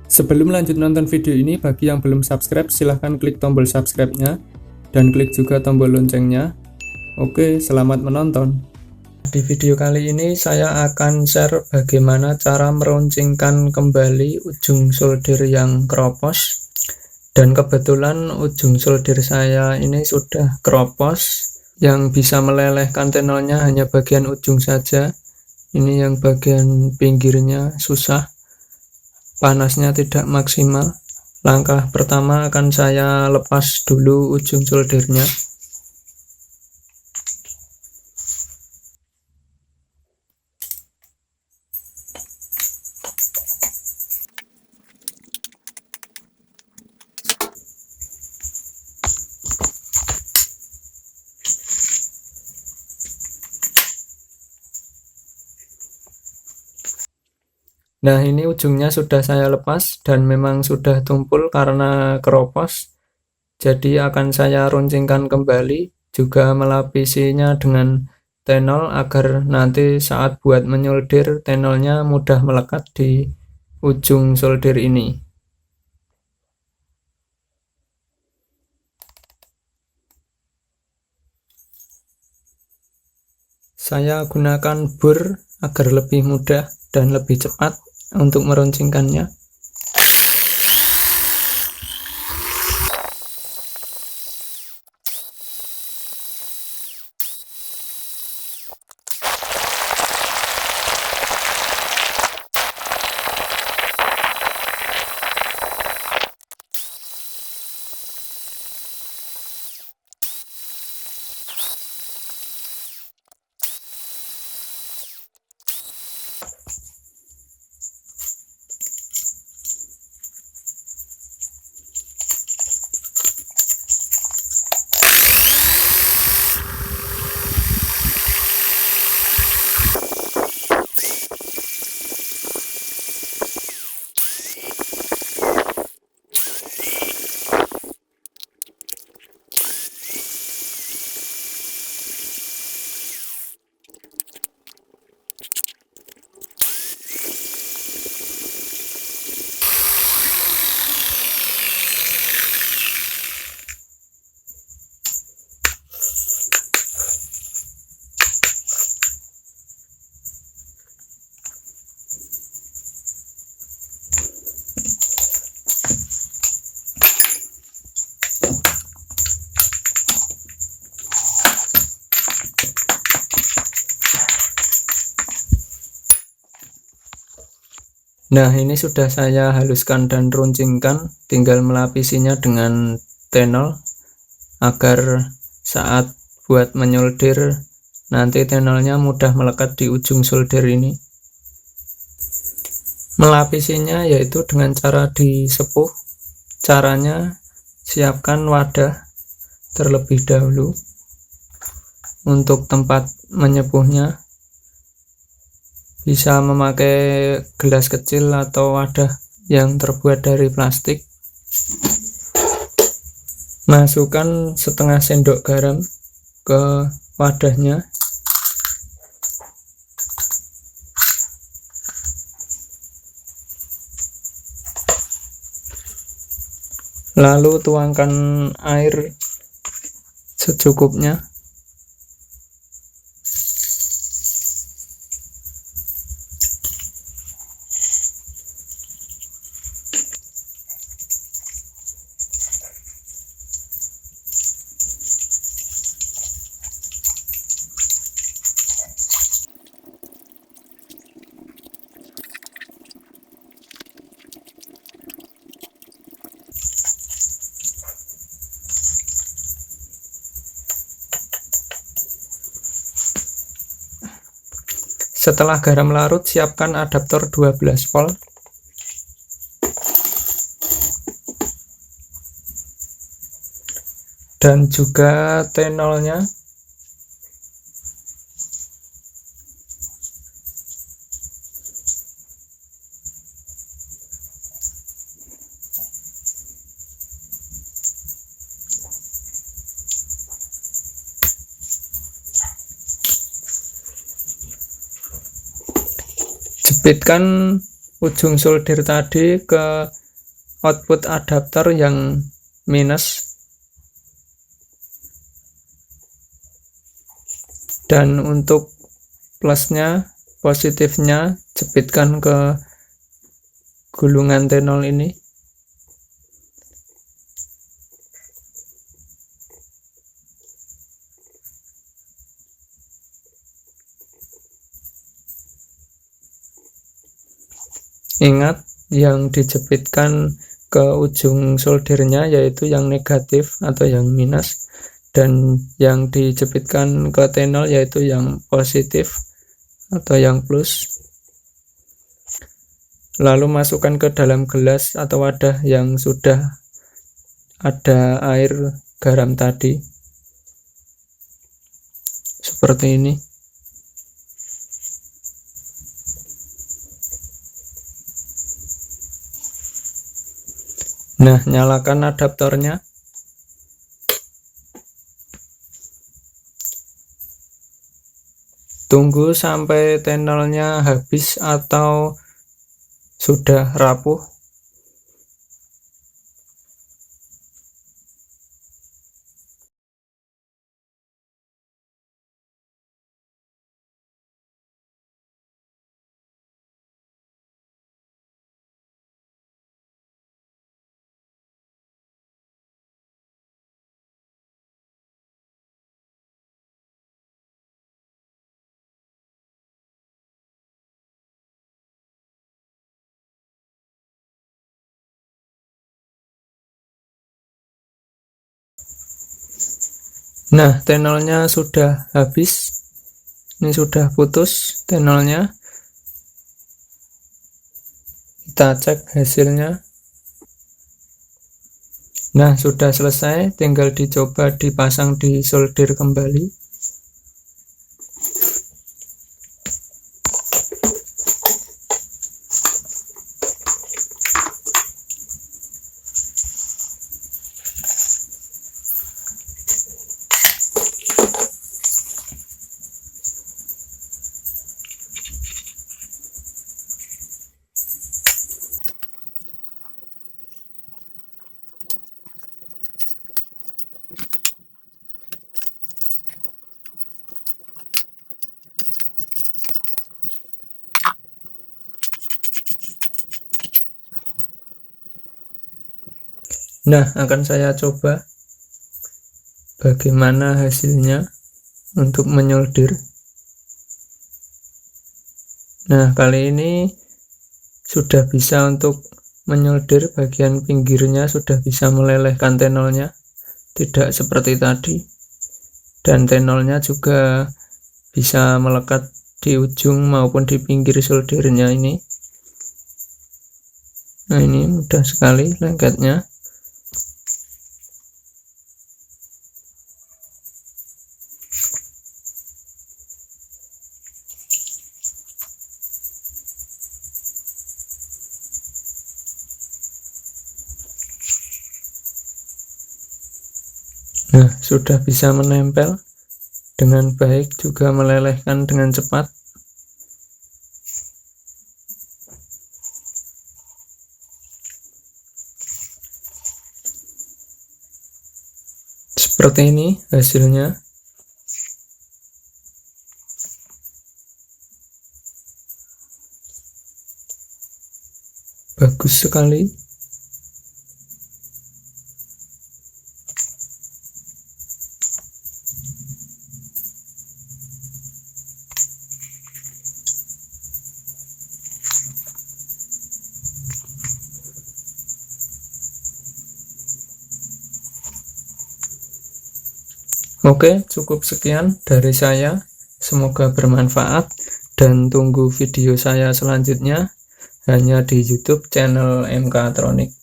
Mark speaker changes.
Speaker 1: Sebelum lanjut nonton video ini, bagi yang belum subscribe silahkan klik tombol subscribe-nya dan klik juga tombol loncengnya. Oke, selamat menonton. Di video kali ini saya akan share bagaimana cara meruncingkan kembali ujung solder yang keropos. Dan kebetulan ujung solder saya ini sudah keropos, yang bisa melelehkan tenolnya hanya bagian ujung saja. Ini yang bagian pinggirnya susah, panasnya tidak maksimal. Langkah pertama akan saya lepas dulu ujung soldernya. Nah, ini ujungnya sudah saya lepas dan memang sudah tumpul karena keropos. Jadi akan saya runcingkan kembali, juga melapisinya dengan tenol agar nanti saat buat menyolder tenolnya mudah melekat di ujung solder ini. Saya gunakan bor agar lebih mudah dan lebih cepat untuk meruncingkannya. Nah, ini sudah saya haluskan dan runcingkan, tinggal melapisinya dengan tenol agar saat buat menyolder nanti tenolnya mudah melekat di ujung solder ini. Melapisinya yaitu dengan cara disepuh. Caranya, siapkan wadah terlebih dahulu untuk tempat menyepuhnya. Bisa memakai gelas kecil atau wadah yang terbuat dari plastik. Masukkan setengah sendok garam ke wadahnya. Lalu tuangkan air secukupnya. Setelah garam larut, siapkan adaptor 12 volt. Dan juga tenolnya. Jepitkan ujung solder tadi ke output adaptor yang minus, dan untuk plusnya, positifnya jepitkan ke gulungan T0 ini. Ingat, yang dijepitkan ke ujung soldernya yaitu yang negatif atau yang minus, dan yang dijepitkan ke T0 yaitu yang positif atau yang plus. Lalu masukkan ke dalam gelas atau wadah yang sudah ada air garam tadi, seperti ini. Nah, nyalakan adaptornya. Tunggu sampai T0-nya habis atau sudah rapuh. Nah, T0-nya sudah habis. Ini sudah putus T0-nya. Kita cek hasilnya. Nah, sudah selesai, tinggal dicoba dipasang di solder kembali. Nah, akan saya coba bagaimana hasilnya untuk menyolder. Nah, kali ini sudah bisa untuk menyolder, bagian pinggirnya sudah bisa melelehkan T0-nya, tidak seperti tadi. Dan T0-nya juga bisa melekat di ujung maupun di pinggir soldernya ini. Nah, ini mudah sekali lengketnya. Nah, sudah bisa menempel dengan baik, juga melelehkan dengan cepat. Seperti ini hasilnya. Bagus sekali. Oke, cukup sekian dari saya. Semoga bermanfaat dan tunggu video saya selanjutnya hanya di YouTube channel MK Tronic.